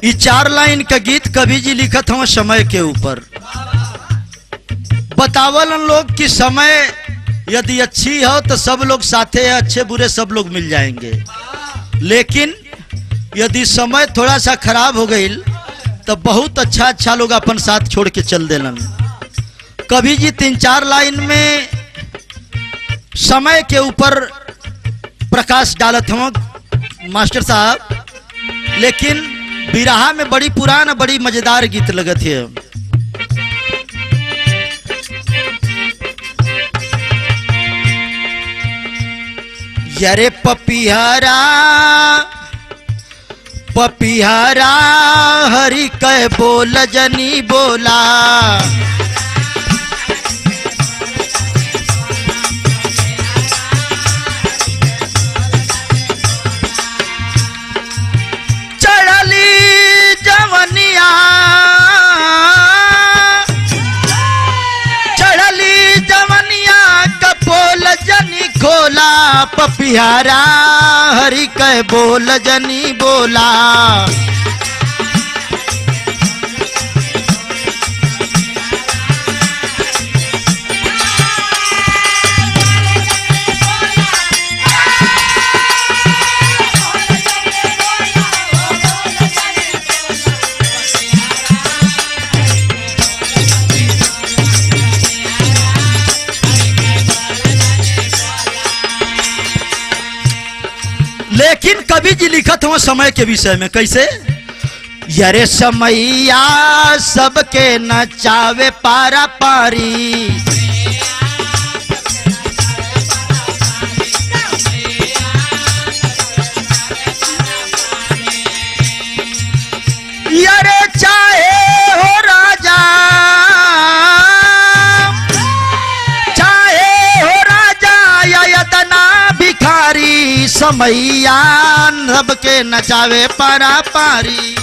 ये 4 लाइन का गीत कवि जी लिखत हूँ समय के ऊपर। बतावल लोग कि समय यदि अच्छी हो तो सब लोग साथे है, अच्छे बुरे सब लोग मिल जाएंगे, लेकिन यदि समय थोड़ा सा खराब हो गई तो बहुत अच्छा लोग अपन साथ छोड़ के चल देलन। कवि जी 3-4 लाइन में समय के ऊपर प्रकाश डालत हूँ मास्टर साहब, लेकिन बिरहा में बड़ी पुराना बड़ी मजेदार गीत लगत है। यरे पपिहरा पपिहरा हरि कह बोल जनी बोला, पपिहरा हरि कह बोल जनी बोला। लेकिन कवि जी लिखत हो समय के विषय में कैसे? यरे समैया सबके नचावे पारा पारी, यरे चाहे हो राजा या यतना भिखारी, समैया सबके नचावे पारा पारी।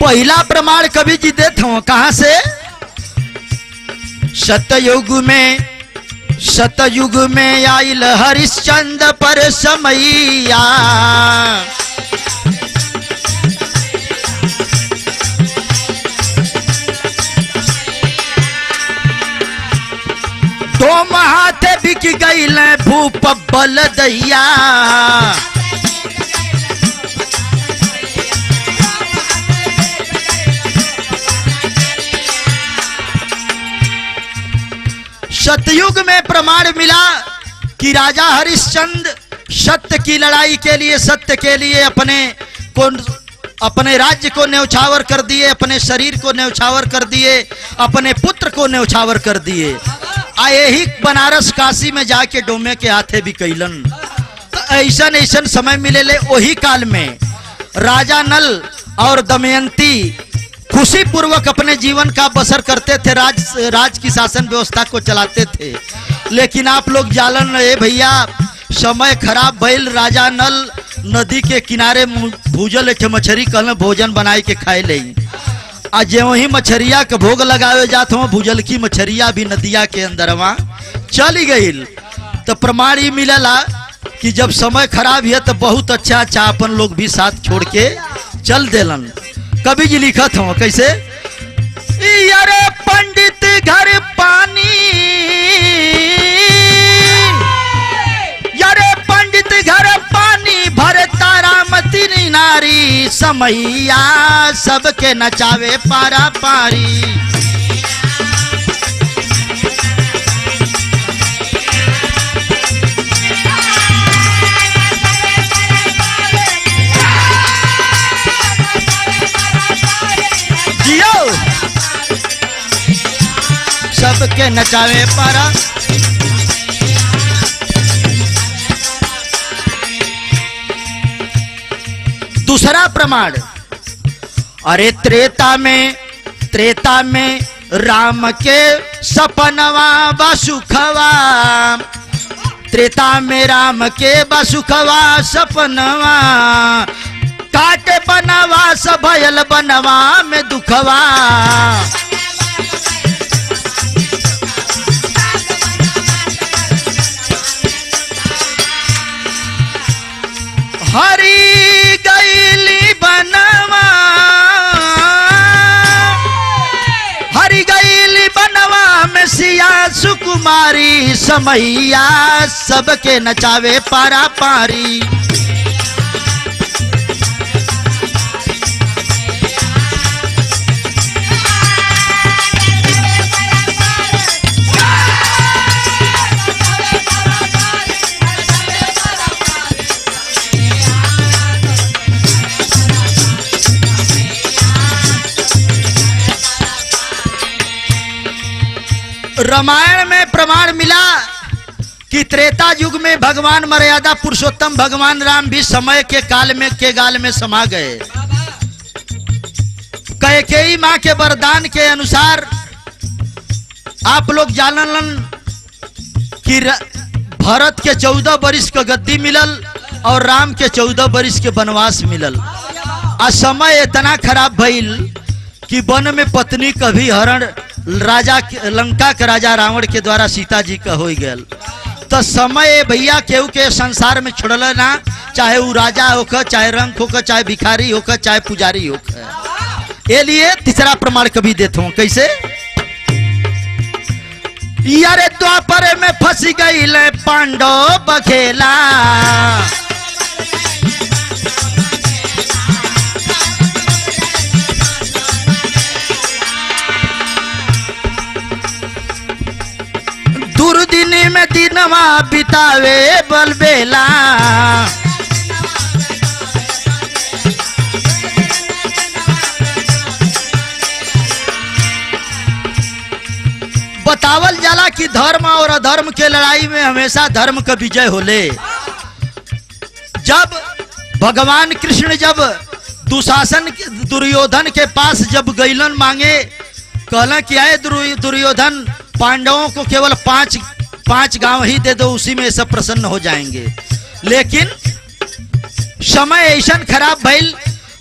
पहला प्रमाण कवि जी देते हो कहां से? सतयुग में आइल हरिश्चंद्र पर समैया, दो महाथे बिक गईल भूप बल दैया, सतयुग में प्रमाण मिला कि राजा हरिश्चंद्र सत्य की लड़ाई के लिए, सत्य के लिए अपने राज्य को न्यौछावर कर दिए, अपने शरीर को न्यौछावर कर दिए, अपने पुत्र को न्यौछावर कर दिए। आए ही बनारस काशी में जाके डोमे के हाथे भी कैलन। ऐसा समय मिले वही काल में राजा नल और दमयंती खुशी पूर्वक अपने जीवन का बसर करते थे, राज की शासन व्यवस्था को चलाते थे। लेकिन आप लोग जालन रहे भैया, समय खराब भइल, राजा नल नदी के किनारे भूजल एक मछली कल भोजन बनाए के खाए ले। आज जो ही मछरिया के भोग लगावे जात हो, भूजल की मछरिया भी नदिया के अंदरवा चली गई। तो प्रमाण ही मिलला कि जब समय खराब है तो बहुत अच्छा अपन लोग भी साथ छोड़ के चल देलन। कवि जी लिखत हो कैसे? यारे पंडित घर पानी, यारे पंडित घर पानी भरे तारामती नारी, समैया सबके नचावे पारा पारी। सबके नचावे पारा। दूसरा प्रमाण, अरे त्रेता में राम के सपनवा बसुखवा, त्रेता में राम के बसुखवा सपनवा, काटे बनवा भयल बनवा में दुखवा। हरी गईली बनवा, हरी गईली बनवा में सिया सुकुमारी, समैया सबके नचावे पारा पारी। रामायण में प्रमाण मिला कि त्रेता युग में भगवान मर्यादा पुरुषोत्तम भगवान राम भी समय के गाल में समा गए। कैकेयी मां के वरदान के अनुसार आप लोग जानलन कि भरत के 14 वर्ष का गद्दी मिलल और राम के 14 वर्ष के वनवास मिलल। आ समय इतना खराब भइल कि वन में पत्नी कभी हरण राजा लंका के राजा रावण के द्वारा सीता जी का हो गया। तो समय भैया केहू के संसार में छोड़ल ना, चाहे वो राजा होकर, चाहे रंग होकर, चाहे भिखारी होकर, चाहे पुजारी होकर। ये लिए तीसरा प्रमाण कभी देता हूं कैसे। यारे द्वापर में फंस गई ले पांडव बखेला, दुर्दिनी में दिनवा बितावे बलबेला। बतावल जाला कि धर्म और अधर्म के लड़ाई में हमेशा धर्म का विजय होले। जब भगवान कृष्ण जब दुशासन दुर्योधन के पास जब गईलन मांगे, कहला कि आए दुर्योधन, पांडवों को केवल पांच गांव ही दे दो, उसी में सब प्रसन्न हो जाएंगे। लेकिन समय ऐसा खराब भइल,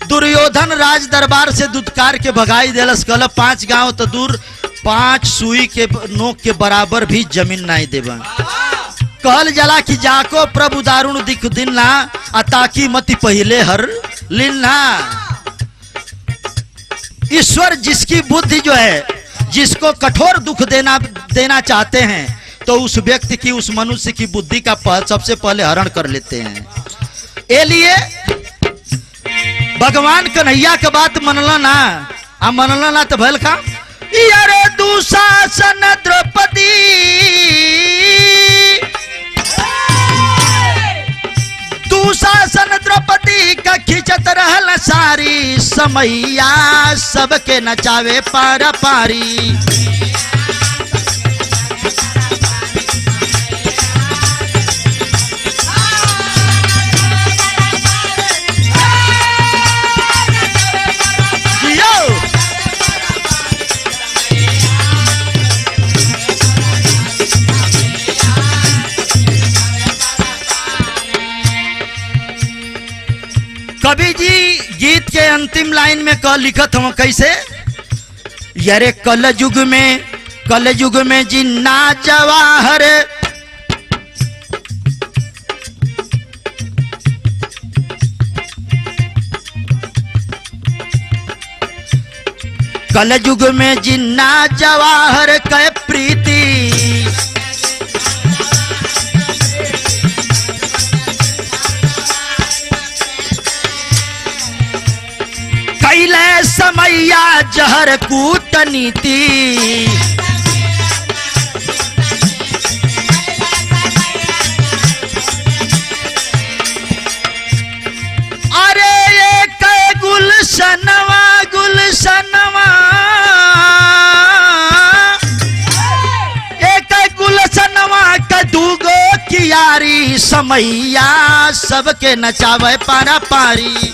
दुर्योधन राज दरबार से दुदकार के भगाई देलस। कहल 5 गांव तो दूर, 5 सुई के नोक के बराबर भी जमीन नहीं देबा। कहल जला कि जाको प्रभु दारुण दिख दिलना, ताकि मति पहले हर लिलना। ईश्वर जिसकी बुद्धि जो है, जिसको कठोर दुख देना चाहते हैं, तो उस व्यक्ति की, उस मनुष्य की बुद्धि का सबसे पहले हरण कर लेते हैं। ए लिए भगवान कन्हैया के बात मनला ना तो भल का यारे दुशासन द्रौपदी, दुशासन द्रौपदी का खिंचत रहल सारी, समैया सबके नचावे पारा पारी। कवि जी गीत के अंतिम लाइन में कह लिखत हूं कैसे। यारे कल युग में जिन्ना जवाहर, कल युग में जिन्ना जवाहर कै प्रीति, कैले समैया जहर कूटनीति। अरे ये कै गुलशनवा गुलशनवा, एक गुलशनवा का दूगो कियारी, समैया सबके नचावे पारा पारी।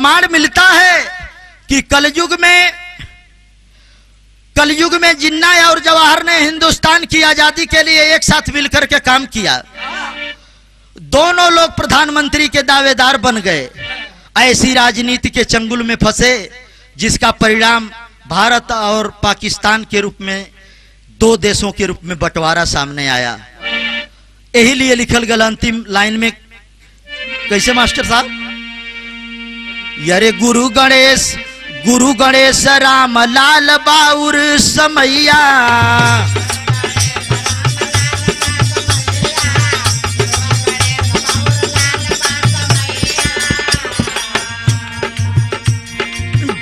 प्रमाण मिलता है कि कलयुग में जिन्ना और जवाहर ने हिंदुस्तान की आजादी के लिए एक साथ मिलकर के काम किया। दोनों लोग प्रधानमंत्री के दावेदार बन गए। ऐसी राजनीति के चंगुल में फंसे जिसका परिणाम भारत और पाकिस्तान के रूप में, दो देशों के रूप में बंटवारा सामने आया। यही लिए लिखल गल अंतिम लाइन में, कैसे मास्टर साहब? यारे गुरु गणेश राम लाल बाउर समैया,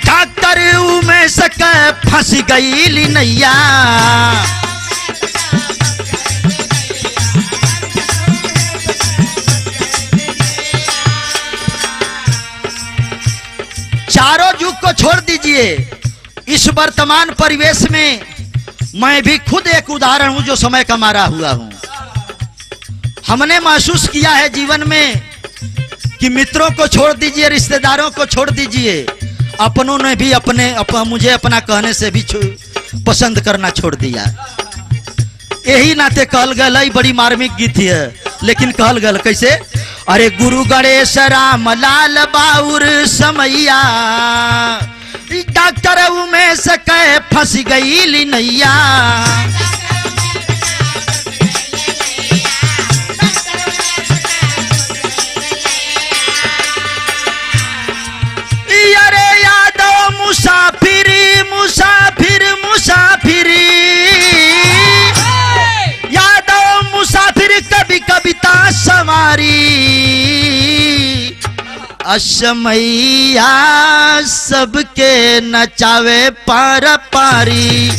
डॉक्टर उमेश के फंस गई नैया, चारों युग को छोड़ दीजिए। इस वर्तमान परिवेश में मैं भी खुद एक उदाहरण हूं जो समय का मारा हुआ हूं। हमने महसूस किया है जीवन में कि मित्रों को छोड़ दीजिए, रिश्तेदारों को छोड़ दीजिए, अपनों ने भी मुझे अपना कहने से भी पसंद करना छोड़ दिया। यही नाते कहल गल, बड़ी मार्मिक गीत है, लेकिन कहल गल कैसे? अरे गुरु गणेश राम लाल बाउर समैया, डॉक्टर उमेश के फंस गई नैया, अरे यादव मुसाफिरी मुसाफिर मुसाफिरी, यादव मुसाफिर कभी कविता सवारी, असमैया सबके नचावे पार पारी।